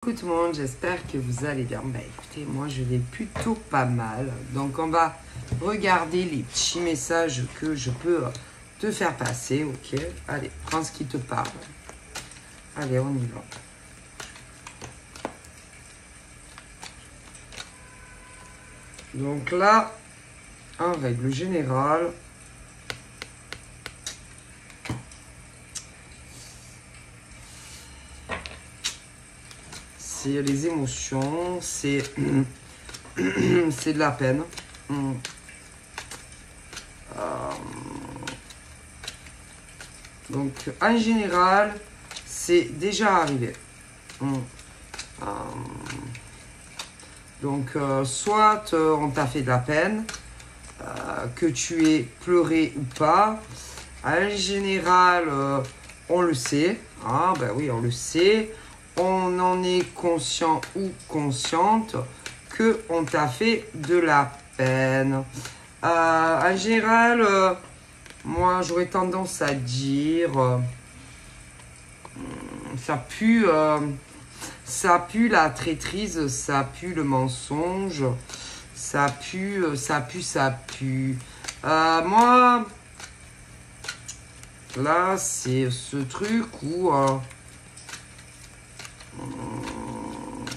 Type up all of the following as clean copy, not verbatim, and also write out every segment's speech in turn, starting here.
Coucou tout le monde, j'espère que vous allez bien. Bah écoutez, moi je vais plutôt pas mal. Donc on va regarder les petits messages que je peux te faire passer, ok? Allez, prends ce qui te parle. Allez, on y va. Donc là, en règle générale, c'est les émotions, c'est c'est de la peine. Donc en général, c'est déjà arrivé. Donc soit on t'a fait de la peine, que tu aies pleuré ou pas. En général, on le sait. Ah ben oui, on le sait. On en est conscient ou consciente que on t'a fait de la peine. En général, moi j'aurais tendance à dire ça pue la traîtrise, ça pue le mensonge, ça pue. Moi, là, c'est ce truc où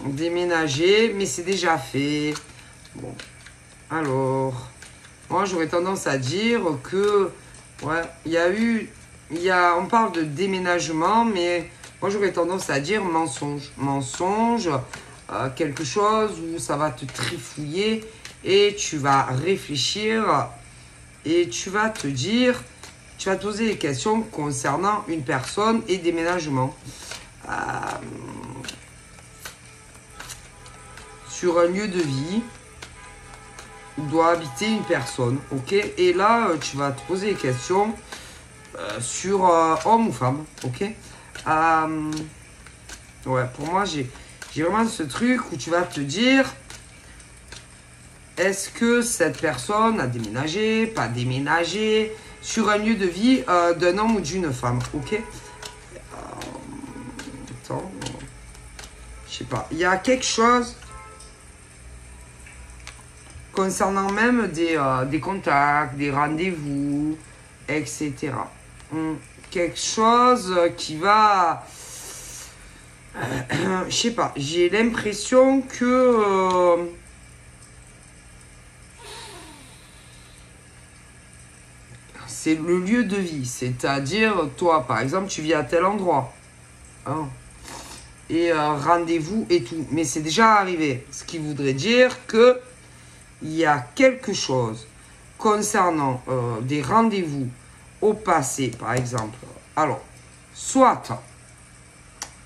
déménager, mais c'est déjà fait. Bon, alors, moi, j'aurais tendance à dire que, ouais, on parle de déménagement, mais moi, j'aurais tendance à dire mensonge. Mensonge, quelque chose où ça va te trifouiller et tu vas réfléchir et tu vas te dire, tu vas te poser des questions concernant une personne et déménagement. Sur un lieu de vie où doit habiter une personne, ok? Et là, tu vas te poser des questions sur homme ou femme, ok? Ouais, pour moi, j'ai vraiment ce truc où tu vas te dire, est-ce que cette personne a déménagé, pas déménagé, sur un lieu de vie d'un homme ou d'une femme, ok? Attends, je sais pas, il y a quelque chose concernant même des contacts, des rendez-vous, etc. Quelque chose qui va... je sais pas, j'ai l'impression que... c'est le lieu de vie. C'est-à-dire, toi, par exemple, tu vis à tel endroit. Hein, et rendez-vous et tout. Mais c'est déjà arrivé. Ce qui voudrait dire que il y a quelque chose concernant des rendez-vous au passé, par exemple. Alors, soit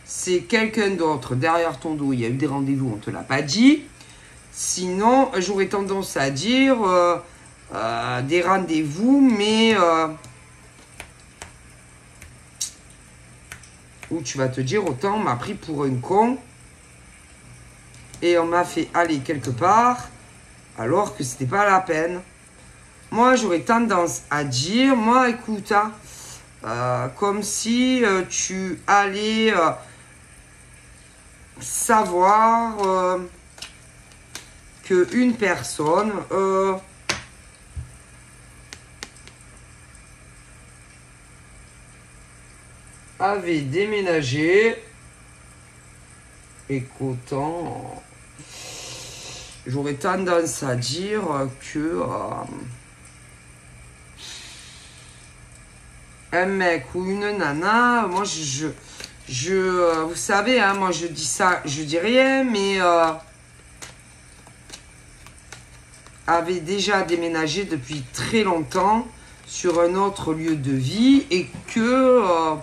c'est quelqu'un d'autre derrière ton dos, il y a eu des rendez-vous, on ne te l'a pas dit. Sinon, j'aurais tendance à dire des rendez-vous, mais où tu vas te dire, autant on m'a pris pour un con et on m'a fait aller quelque part alors que c'était pas la peine. Moi, j'aurais tendance à dire, moi, écoute, comme si tu allais savoir qu'une personne avait déménagé et qu'autant... J'aurais tendance à dire que un mec ou une nana, moi vous savez, hein, moi je dis ça, je dis rien, mais avait déjà déménagé depuis très longtemps sur un autre lieu de vie et que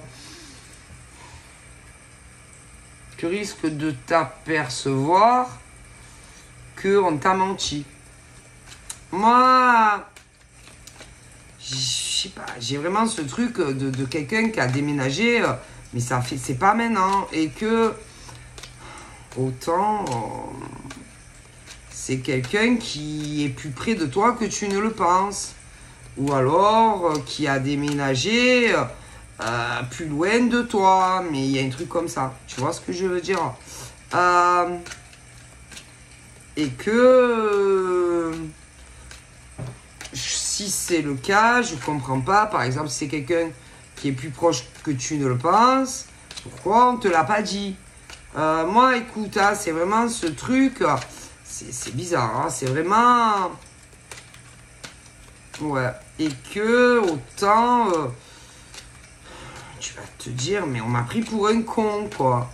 tu risques de t'apercevoir qu'on t'a menti. Moi, je sais pas, j'ai vraiment ce truc de quelqu'un qui a déménagé, mais c'est pas maintenant, et que autant c'est quelqu'un qui est plus près de toi que tu ne le penses, ou alors qui a déménagé plus loin de toi, mais il y a un truc comme ça, tu vois ce que je veux dire? Et que si c'est le cas, je comprends pas. Par exemple, si c'est quelqu'un qui est plus proche que tu ne le penses, pourquoi on te l'a pas dit? Moi, écoute, hein, c'est vraiment ce truc, c'est bizarre, hein, c'est vraiment... Ouais, et que autant... tu vas te dire, mais on m'a pris pour un con, quoi.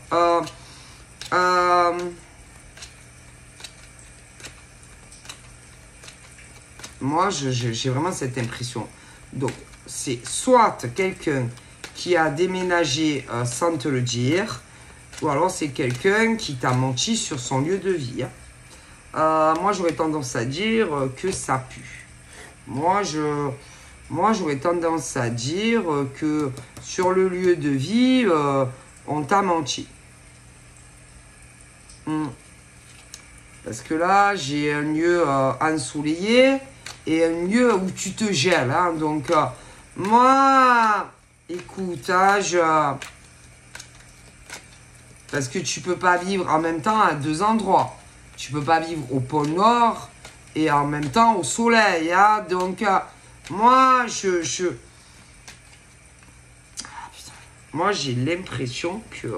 Moi, j'ai vraiment cette impression. Donc, c'est soit quelqu'un qui a déménagé sans te le dire, ou alors c'est quelqu'un qui t'a menti sur son lieu de vie. Moi, j'aurais tendance à dire que ça pue. Moi, j'aurais tendance à dire que sur le lieu de vie, on t'a menti. Parce que là, j'ai un lieu ensoleillé et un lieu où tu te gèles. Hein. Donc, moi, écoute, parce que tu peux pas vivre en même temps à deux endroits. Tu peux pas vivre au pôle Nord et en même temps au soleil. Hein. Donc, moi, moi, j'ai l'impression que...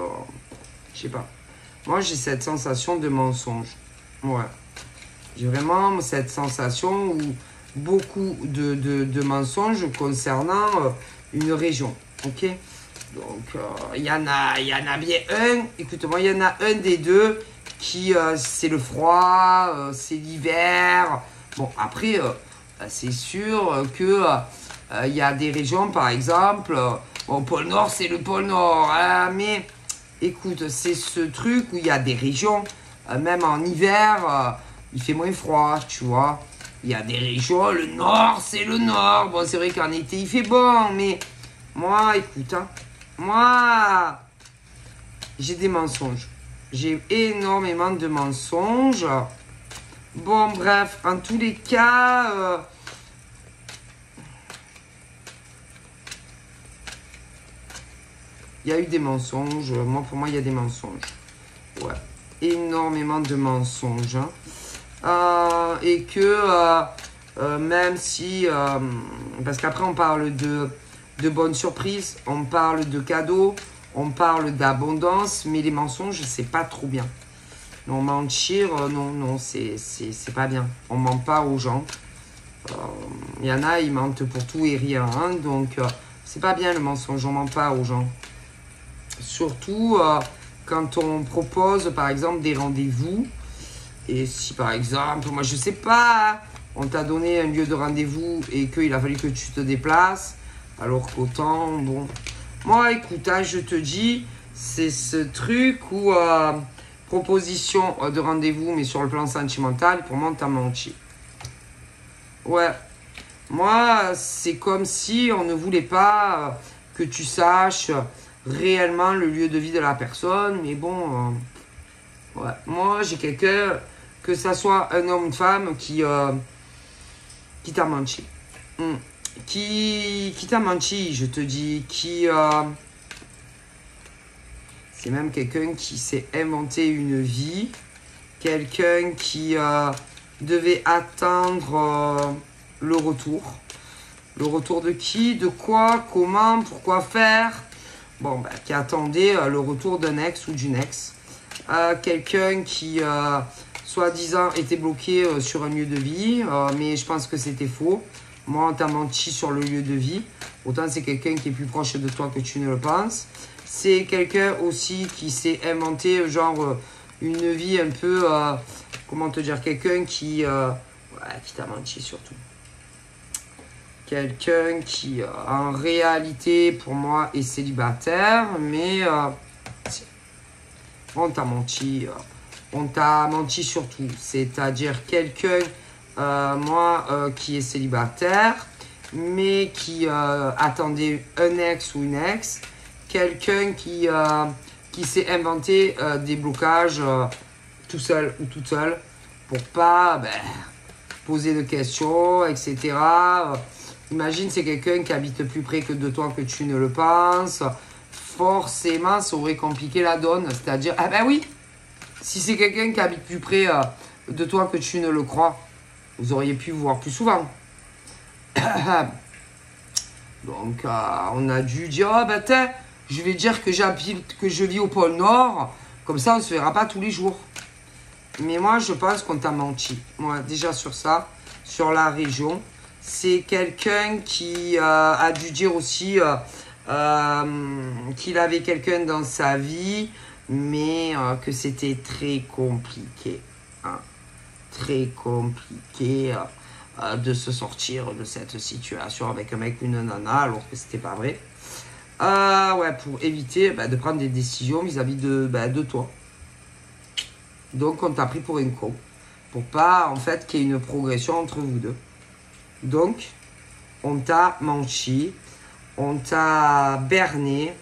je sais pas. Moi, j'ai cette sensation de mensonge. Ouais. J'ai vraiment cette sensation où beaucoup de mensonges concernant une région. Ok? Donc, il y en a bien un. Écoute-moi, il y en a un des deux qui, c'est le froid, c'est l'hiver. Bon, après, c'est sûr que il y a des régions, par exemple, au pôle Nord, c'est le pôle Nord. Hein, mais, écoute, c'est ce truc où il y a des régions, même en hiver, il fait moins froid, tu vois. Il y a des régions, le Nord, c'est le Nord. Bon, c'est vrai qu'en été, il fait bon, mais moi, écoute, hein, moi, j'ai des mensonges. J'ai énormément de mensonges. Bon, bref, en tous les cas, il y a eu des mensonges. Moi, pour moi, il y a des mensonges. Ouais, énormément de mensonges. Hein. Et que même si... parce qu'après, on parle de bonnes surprises, on parle de cadeaux, on parle d'abondance, mais les mensonges, c'est pas trop bien. Non, mentir, non, c'est pas bien. On ment pas aux gens. Il y en a, ils mentent pour tout et rien. Hein, donc, c'est pas bien le mensonge, on ment pas aux gens. Surtout quand on propose, par exemple, des rendez-vous. Et si, par exemple, moi, je sais pas, on t'a donné un lieu de rendez-vous et qu'il a fallu que tu te déplaces, alors qu'autant, bon... Moi, écoute, hein, je te dis, c'est ce truc où... proposition de rendez-vous, mais sur le plan sentimental, pour moi, on t'a menti. Ouais. Moi, c'est comme si on ne voulait pas que tu saches réellement le lieu de vie de la personne. Mais bon, ouais. Moi, j'ai quelqu'un, que ça soit un homme ou une femme, qui t'a menti. Qui t'a menti, je te dis. C'est même quelqu'un qui s'est inventé une vie. Quelqu'un qui devait attendre le retour. Le retour de qui? De quoi? Comment? Pourquoi faire? Bon, bah, qui attendait le retour d'un ex ou d'une ex. Quelqu'un qui, soi-disant, était bloqué sur un lieu de vie. Mais je pense que c'était faux. Moi, on t'a menti sur le lieu de vie. Autant c'est quelqu'un qui est plus proche de toi que tu ne le penses. C'est quelqu'un aussi qui s'est inventé, genre, une vie un peu... comment te dire? Quelqu'un qui t'a menti surtout. Quelqu'un qui, en réalité, pour moi, est célibataire, mais on t'a menti. On t'a menti surtout. C'est-à-dire quelqu'un, qui est célibataire, mais qui attendait un ex ou une ex. Quelqu'un qui s'est inventé des blocages tout seul ou toute seule pour pas poser de questions, etc. Imagine, c'est quelqu'un qui habite plus près que de toi que tu ne le penses. Forcément, ça aurait compliqué la donne. C'est-à-dire, ah ben oui, Si c'est quelqu'un qui habite plus près de toi que tu ne le crois, vous auriez pu vous voir plus souvent. Donc, on a dû dire, oh, bah, je vais dire que je vis au pôle Nord. Comme ça, on ne se verra pas tous les jours. Mais moi, je pense qu'on t'a menti. Moi, déjà sur ça, sur la région. C'est quelqu'un qui a dû dire aussi qu'il avait quelqu'un dans sa vie, mais que c'était très compliqué. Hein. Très compliqué de se sortir de cette situation avec un mec ou une nana, alors que c'était pas vrai. Ouais, pour éviter de prendre des décisions vis-à-vis de toi. Donc, on t'a pris pour un con. Pour pas, en fait, qu'il y ait une progression entre vous deux. Donc, on t'a menti. On t'a berné.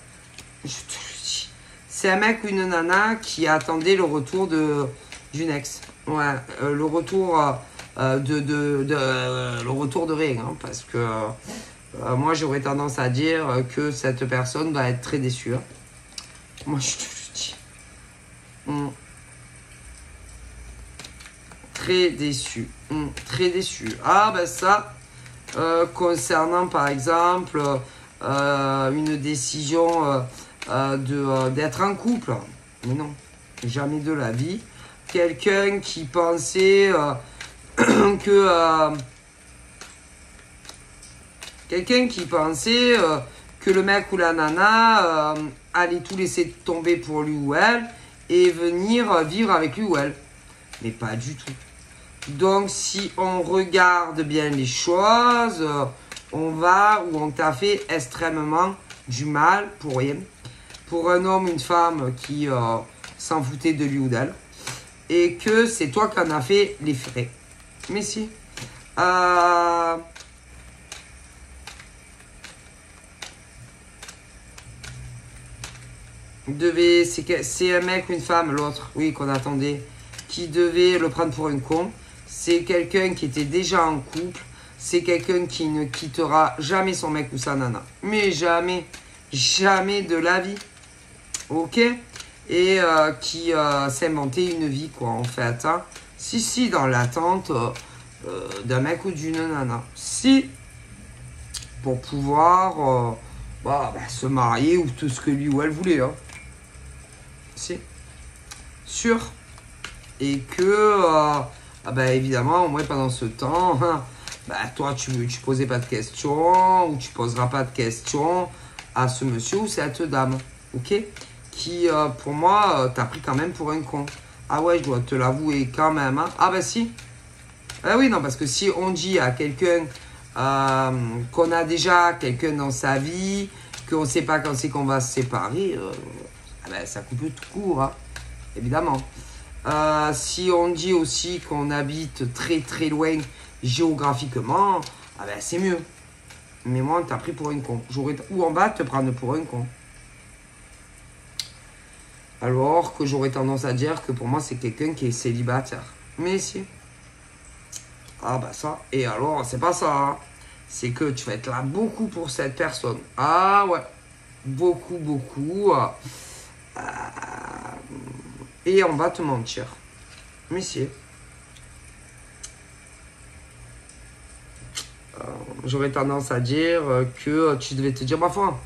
Je te le dis. C'est un mec ou une nana qui attendait le retour d'une ex. Ouais, le retour le retour de rien. Hein, parce que moi, j'aurais tendance à dire que cette personne va être très déçue. Hein. Moi, je te le dis. Très déçu. Très déçu. Ah, ben ça, concernant par exemple une décision d'être en couple. Mais non, jamais de la vie. Quelqu'un qui pensait quelqu'un qui pensait que le mec ou la nana allait tout laisser tomber pour lui ou elle et venir vivre avec lui ou elle. Mais pas du tout. Donc, si on regarde bien les choses, on t'a fait extrêmement du mal pour rien. Pour un homme, une femme qui s'en foutait de lui ou d'elle. Et que c'est toi qui en as fait les frais. Mais si. C'est un mec ou une femme, l'autre, oui, qu'on attendait, qui devait le prendre pour un con. C'est quelqu'un qui était déjà en couple. C'est quelqu'un qui ne quittera jamais son mec ou sa nana. Mais jamais. Jamais de la vie. Ok? Et qui s'est inventé une vie, quoi, en fait. Hein. Si, dans l'attente d'un mec ou d'une nana. Si. Pour pouvoir se marier ou tout ce que lui ou elle voulait. Hein. Si. Sûr. Et que... évidemment, moi, pendant ce temps, toi, tu posais pas de questions ou tu poseras pas de questions à ce monsieur ou cette dame, ok? Qui, pour moi, t'a pris quand même pour un con. Ah ouais, je dois te l'avouer quand même. Hein? Ah bah si. Ah oui, non, parce que si on dit à quelqu'un qu'on a déjà quelqu'un dans sa vie, qu'on ne sait pas quand c'est qu'on va se séparer, ça coupe tout court, hein, évidemment. Si on dit aussi qu'on habite très très loin géographiquement, c'est mieux. Mais moi, on t'a pris pour un con. Ou on va te prendre pour un con. Alors que j'aurais tendance à dire que pour moi, c'est quelqu'un qui est célibataire. Mais si. Ah ça. Et alors, c'est pas ça. Hein. C'est que tu vas être là beaucoup pour cette personne. Ah ouais. Beaucoup, beaucoup. Et on va te mentir. Mais si. J'aurais tendance à dire que tu devais te dire, ma foi,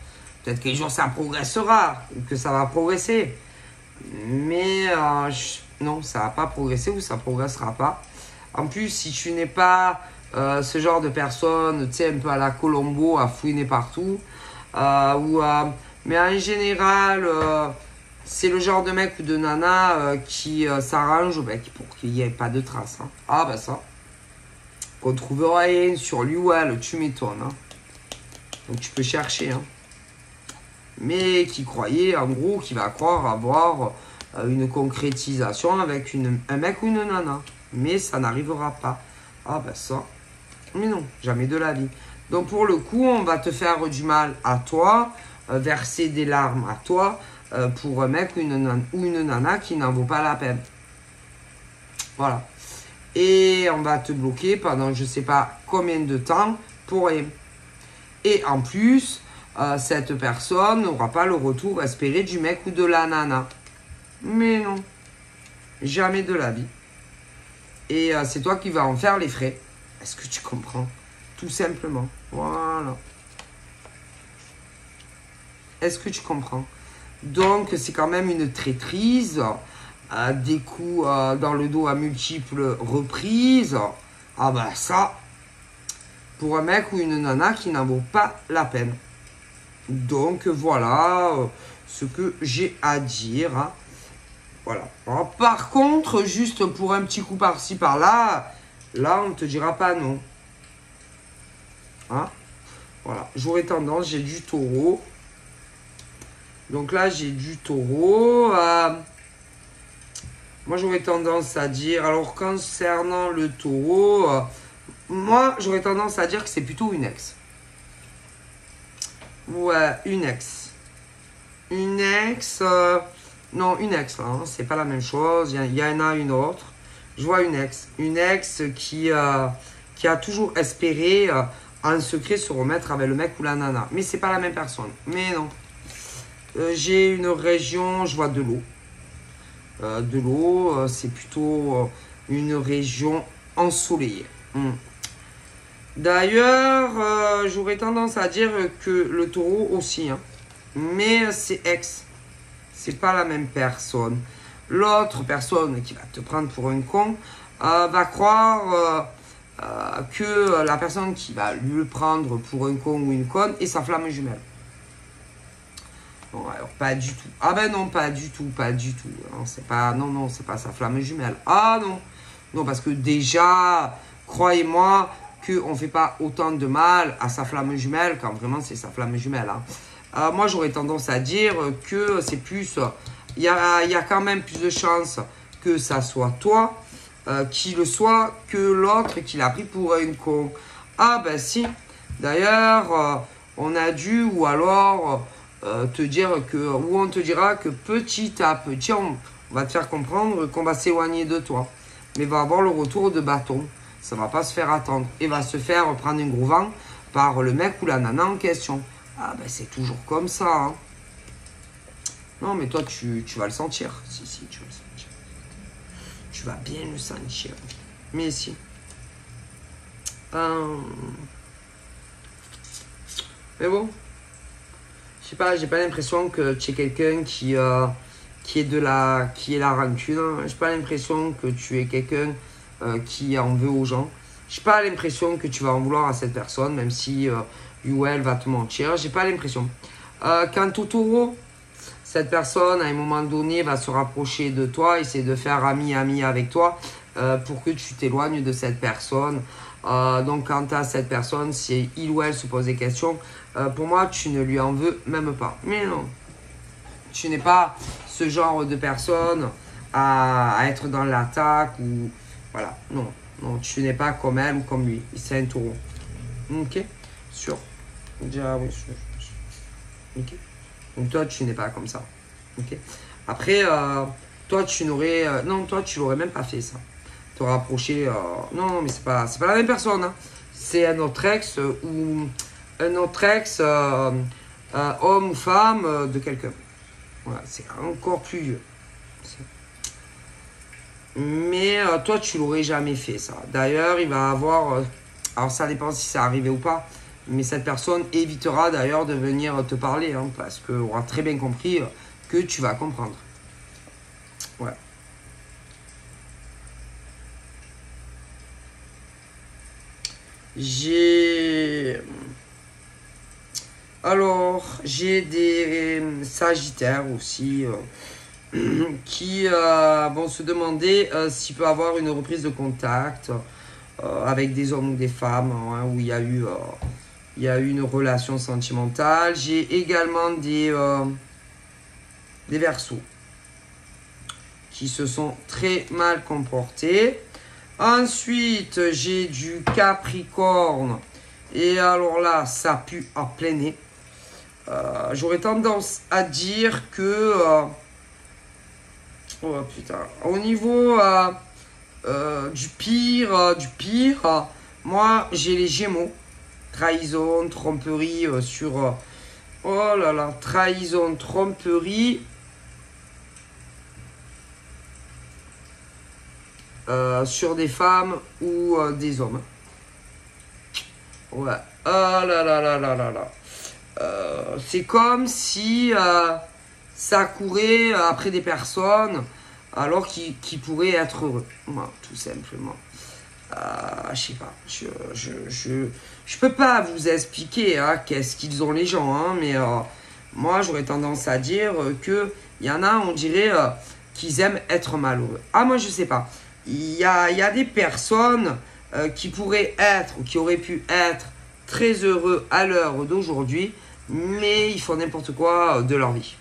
peut-être qu'un jour ça progressera, ou que ça va progresser. Mais non, ça va pas progresser ou ça progressera pas. En plus, si tu n'es pas ce genre de personne, tu sais, un peu à la Colombo, à fouiner partout, mais en général... c'est le genre de mec ou de nana qui s'arrange pour qu'il n'y ait pas de traces. Hein. Ah ça. Qu'on trouve rien sur lui ou elle, tu m'étonnes. Hein. Donc tu peux chercher. Hein. Mais qui croyait, en gros, qui va croire avoir une concrétisation avec un mec ou une nana. Mais ça n'arrivera pas. Ah ça. Mais non, jamais de la vie. Donc pour le coup, on va te faire du mal à toi, verser des larmes à toi, pour un mec ou une nana qui n'en vaut pas la peine. Voilà. Et on va te bloquer pendant je sais pas combien de temps pour rien. Et en plus, cette personne n'aura pas le retour espéré du mec ou de la nana. Mais non. Jamais de la vie. Et c'est toi qui vas en faire les frais. Est-ce que tu comprends? Tout simplement. Voilà. Est-ce que tu comprends? Donc, c'est quand même une traîtrise. Des coups dans le dos à multiples reprises. Ah bah ça, pour un mec ou une nana qui n'en vaut pas la peine. Donc voilà ce que j'ai à dire. Hein. Voilà. Alors, par contre, juste pour un petit coup par-ci par-là, là on ne te dira pas non. Hein? Voilà. J'aurais tendance, j'ai du taureau. Donc là j'ai du taureau. Moi j'aurais tendance à dire, alors concernant le taureau, moi j'aurais tendance à dire que c'est plutôt une ex. Ouais, une ex. Une ex, non une ex, hein, c'est pas la même chose, il y en a une autre. Je vois une ex qui a toujours espéré en secret se remettre avec le mec ou la nana. Mais c'est pas la même personne, mais non. J'ai une région, je vois de l'eau. De l'eau, c'est plutôt une région ensoleillée. D'ailleurs, j'aurais tendance à dire que le taureau aussi, hein. Mais c'est ex. C'est pas la même personne. L'autre personne qui va te prendre pour un con va croire que la personne qui va lui prendre pour un con ou une conne est sa flamme jumelle. Bon, alors pas du tout. Ah ben non, pas du tout, pas du tout. Non, c'est pas, non, c'est pas sa flamme jumelle. Ah non, non parce que déjà, croyez-moi qu'on ne fait pas autant de mal à sa flamme jumelle quand vraiment c'est sa flamme jumelle. Hein. Moi, j'aurais tendance à dire que c'est plus, il y a quand même plus de chances que ça soit toi qui le soit que l'autre qui l'a pris pour un con. Ah ben si. D'ailleurs, on a dû ou alors te dire que, ou on te dira que petit à petit, on va te faire comprendre qu'on va s'éloigner de toi. Mais va avoir le retour de bâton. Ça va pas se faire attendre. Et va se faire prendre un gros vent par le mec ou la nana en question. Ah ben c'est toujours comme ça. Hein. Non mais toi tu vas le sentir. Si, tu vas le sentir. Tu vas bien le sentir. Mais si. Mais bon. Je sais pas, j'ai pas l'impression que tu es quelqu'un qui est la rancune. Hein. J'ai pas l'impression que tu es quelqu'un qui en veut aux gens. J'ai pas l'impression que tu vas en vouloir à cette personne, même si ou elle va te mentir. J'ai pas l'impression. Quant au taureau, cette personne, à un moment donné, va se rapprocher de toi, essayer de faire ami avec toi pour que tu t'éloignes de cette personne. Donc, quant à cette personne, si il ou elle se pose des questions, pour moi, tu ne lui en veux même pas. Mais non, tu n'es pas ce genre de personne à être dans l'attaque ou... Voilà, non, tu n'es pas comme elle ou comme lui. C'est un taureau. Ok, sûr. Déjà, oui, sûr. Ok. Donc toi, tu n'es pas comme ça. Ok. Après, toi, tu n'aurais... non, toi, tu l'aurais même pas fait, ça. Te rapprocher... non, mais c'est pas la même personne. Hein. C'est un autre ex ou... Un autre ex, homme ou femme, de quelqu'un. Voilà, c'est encore plus vieux. Mais toi, tu l'aurais jamais fait, ça. D'ailleurs, il va avoir... alors, ça dépend si c'est arrivé ou pas. Mais cette personne évitera d'ailleurs de venir te parler. Hein, parce qu'on aura très bien compris que tu vas comprendre. Ouais. J'ai des sagittaires aussi qui vont se demander s'il peut avoir une reprise de contact avec des hommes ou des femmes hein, où il y a eu une relation sentimentale. J'ai également des Verseaux qui se sont très mal comportés. Ensuite, j'ai du Capricorne. Et alors là, ça pue à plein nez. J'aurais tendance à dire que... oh putain. Au niveau du pire, moi, j'ai les Gémeaux. Trahison, tromperie sur... oh là là, trahison, tromperie... sur des femmes ou des hommes. Ouais. Ah là là là là là là. C'est comme si ça courait après des personnes alors qu'ils pourraient être heureux. Voilà, tout simplement. Je sais pas. Je peux pas vous expliquer qu'est-ce qu'ils ont les gens, hein, mais moi j'aurais tendance à dire que il y en a, on dirait qu'ils aiment être malheureux. Ah, moi je sais pas. Il y a des personnes qui pourraient être ou qui auraient pu être très heureux à l'heure d'aujourd'hui, mais ils font n'importe quoi de leur vie.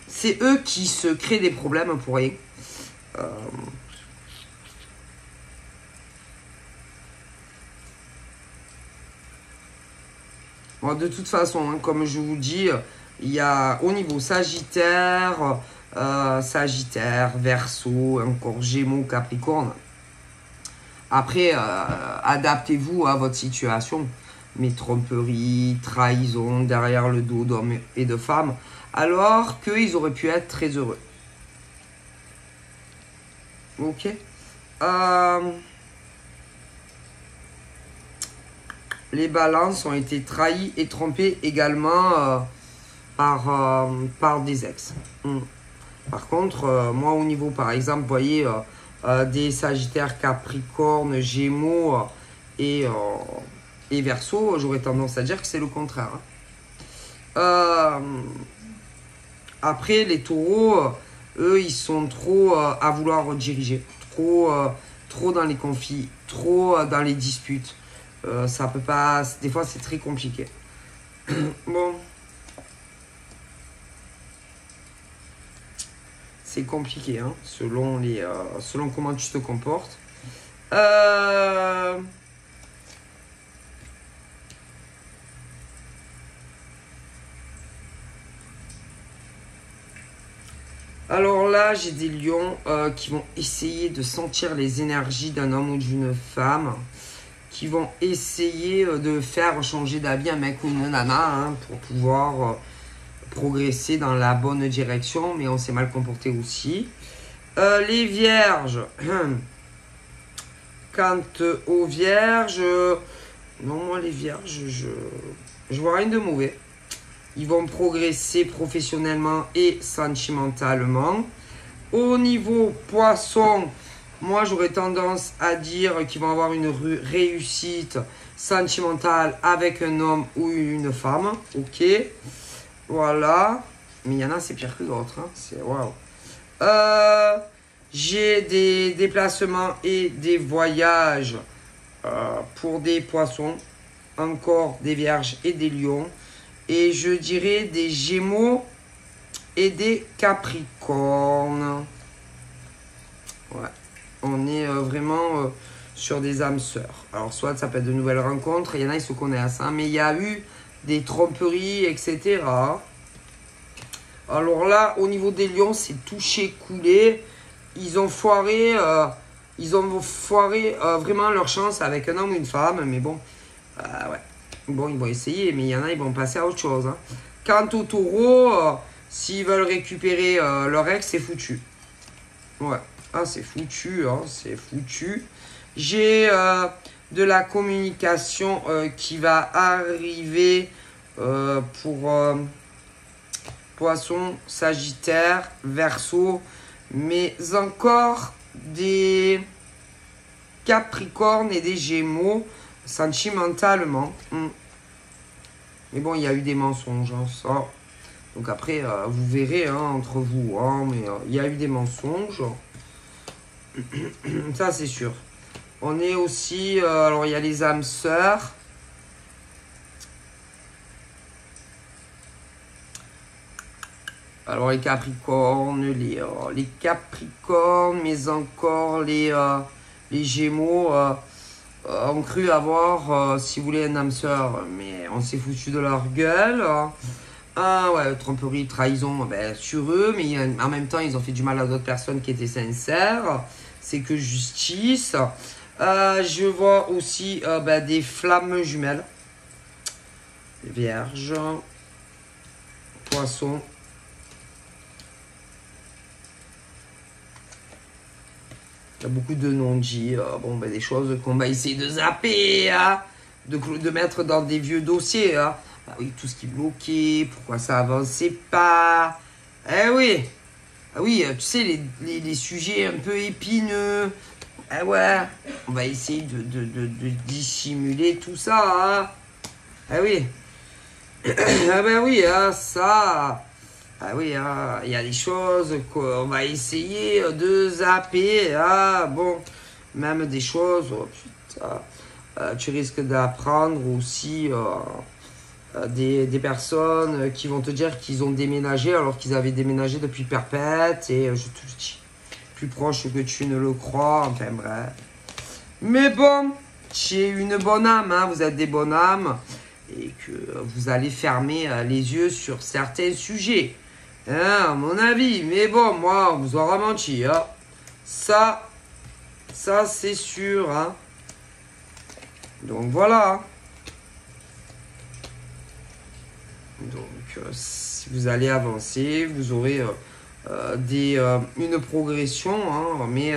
C'est eux qui se créent des problèmes pour rien. Bon, de toute façon, hein, comme je vous dis, il y a au niveau Sagittaire, Verseau, encore Gémeaux, Capricorne. Après, adaptez-vous à votre situation. Mais tromperies, trahison derrière le dos d'hommes et de femmes, alors qu'ils auraient pu être très heureux. Ok. Les balances ont été trahis et trompés également par des ex. Par contre, moi au niveau par exemple, vous voyez, des Sagittaires, Capricorne, Gémeaux et Verseau, j'aurais tendance à dire que c'est le contraire. Après, les taureaux, eux, ils sont trop à vouloir diriger, trop dans les conflits, trop dans les disputes. Ça peut pas. Des fois, c'est très compliqué. Bon. C'est compliqué, hein, selon comment tu te comportes. Alors là, j'ai des lions qui vont essayer de sentir les énergies d'un homme ou d'une femme, qui vont essayer de faire changer d'avis un mec ou une nana, hein, pour pouvoir progresser dans la bonne direction, mais on s'est mal comporté aussi. Les vierges, quant aux vierges, non, moi les vierges, je vois rien de mauvais. Ils vont progresser professionnellement et sentimentalement. Au niveau poisson, moi j'aurais tendance à dire qu'ils vont avoir une réussite sentimentale avec un homme ou une femme. Ok. Voilà. Mais il y en a, c'est pire que d'autres. Hein. C'est waouh. J'ai des déplacements et des voyages pour des poissons. Encore des vierges et des lions. Et je dirais des gémeaux et des capricornes. Ouais. On est vraiment sur des âmes sœurs. Alors, soit ça peut être de nouvelles rencontres. Il y en a, ils se connaissent. Hein, mais il y a eu des tromperies, etc. Alors là, au niveau des lions, c'est touché, coulé. Ils ont foiré, vraiment leur chance avec un homme ou une femme. Mais bon, ouais. Bon, ils vont essayer, mais il y en a, ils vont passer à autre chose. Hein. Quant aux taureaux, s'ils veulent récupérer leur ex, c'est foutu. Ouais. Ah, c'est foutu, hein, c'est foutu. J'ai de la communication qui va arriver pour Poisson, Sagittaire, Verseau, mais encore des Capricornes et des Gémeaux sentimentalement. Mais bon, il y a eu des mensonges, hein, ça. Donc après, vous verrez hein, entre vous, hein, mais il y a eu des mensonges. Ça, c'est sûr. On est aussi... alors, il y a les âmes sœurs. Alors, les Capricornes, les Capricornes, mais encore les Gémeaux ont cru avoir, si vous voulez, un âme sœur. Mais on s'est foutu de leur gueule. Ah ouais, tromperie, trahison, ben, sur eux. Mais en même temps, ils ont fait du mal à d'autres personnes qui étaient sincères. C'est que justice. Je vois aussi des flammes jumelles. Vierge. Poisson. Il y a beaucoup de non-dits. Bon, ben, des choses qu'on va essayer de zapper, hein, de mettre dans des vieux dossiers. Hein. Bah oui, tout ce qui est bloqué, pourquoi ça avançait pas. Eh oui. Ah oui, tu sais, les sujets un peu épineux. Ah ouais, on va essayer de dissimuler tout ça. Hein. Ah oui. Ah ben oui, hein, ça. Ah oui, hein, il y a des choses qu'on va essayer de zapper. Ah bon, même des choses, oh, putain, tu risques d'apprendre aussi des personnes qui vont te dire qu'ils ont déménagé alors qu'ils avaient déménagé depuis perpète. Et je te le dis, plus proche que tu ne le crois. Enfin bref. Mais bon, tu es une bonne âme, hein, vous êtes des bonnes âmes. Et que vous allez fermer les yeux sur certains sujets. Hein, à mon avis. Mais bon, moi, on vous aura menti. Hein. Ça c'est sûr. Hein. Donc voilà. Donc, si vous allez avancer, vous aurez une progression. Hein, mais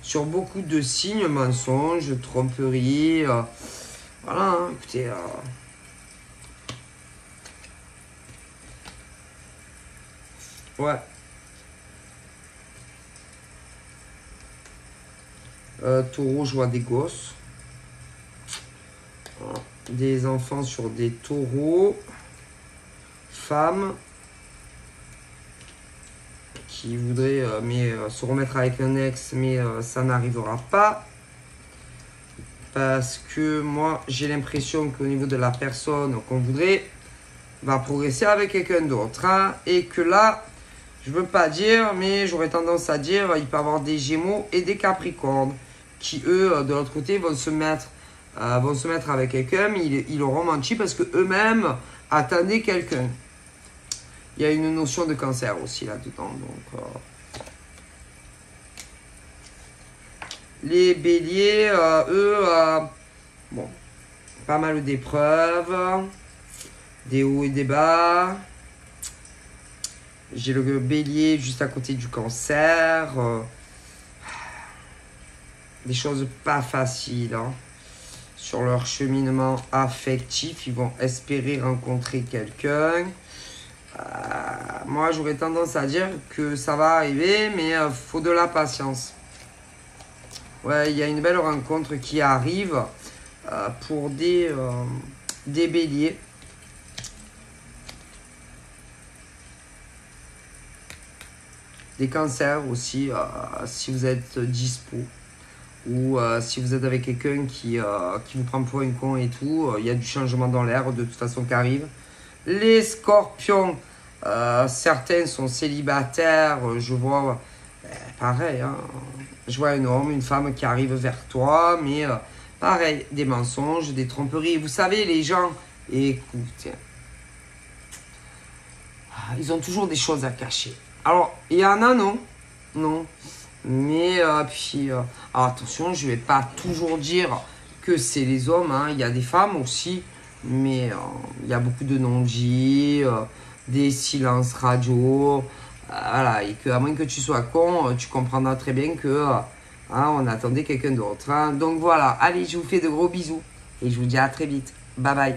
sur beaucoup de signes, mensonges, tromperies. Voilà, hein, écoutez... ouais. Taureau, je vois des gosses. Voilà. Des enfants sur des taureaux. Femmes qui voudraient se remettre avec un ex, mais ça n'arrivera pas. Parce que moi, j'ai l'impression qu'au niveau de la personne qu'on voudrait, va progresser avec quelqu'un d'autre. Hein, et que là... Je veux pas dire, mais j'aurais tendance à dire il peut y avoir des Gémeaux et des Capricornes qui, eux, de l'autre côté, vont se mettre avec quelqu'un, mais ils auront menti parce qu'eux-mêmes attendaient quelqu'un. Il y a une notion de cancer aussi là-dedans. Donc, les béliers, eux, bon, pas mal d'épreuves, des hauts et des bas. J'ai le bélier juste à côté du cancer. Des choses pas faciles. Hein. Sur leur cheminement affectif, ils vont espérer rencontrer quelqu'un. Moi, j'aurais tendance à dire que ça va arriver, mais faut de la patience. Ouais, il y a une belle rencontre qui arrive pour des béliers. Des cancers aussi, si vous êtes dispo. Ou si vous êtes avec quelqu'un qui vous prend pour un con et tout, il y a du changement dans l'air de toute façon qui arrive. Les scorpions, certains sont célibataires, je vois, pareil, hein, je vois un homme, une femme qui arrive vers toi, mais pareil, des mensonges, des tromperies. Vous savez, les gens, écoutez, ils ont toujours des choses à cacher. Alors, il y en a, non. Mais, puis, alors attention, je ne vais pas toujours dire que c'est les hommes. Hein. Il y a des femmes aussi. Mais il y a beaucoup de non-dits, des silences radio. Voilà, et qu'à moins que tu sois con, tu comprendras très bien que on attendait quelqu'un d'autre. Hein. Donc voilà, allez, je vous fais de gros bisous. Et je vous dis à très vite. Bye bye.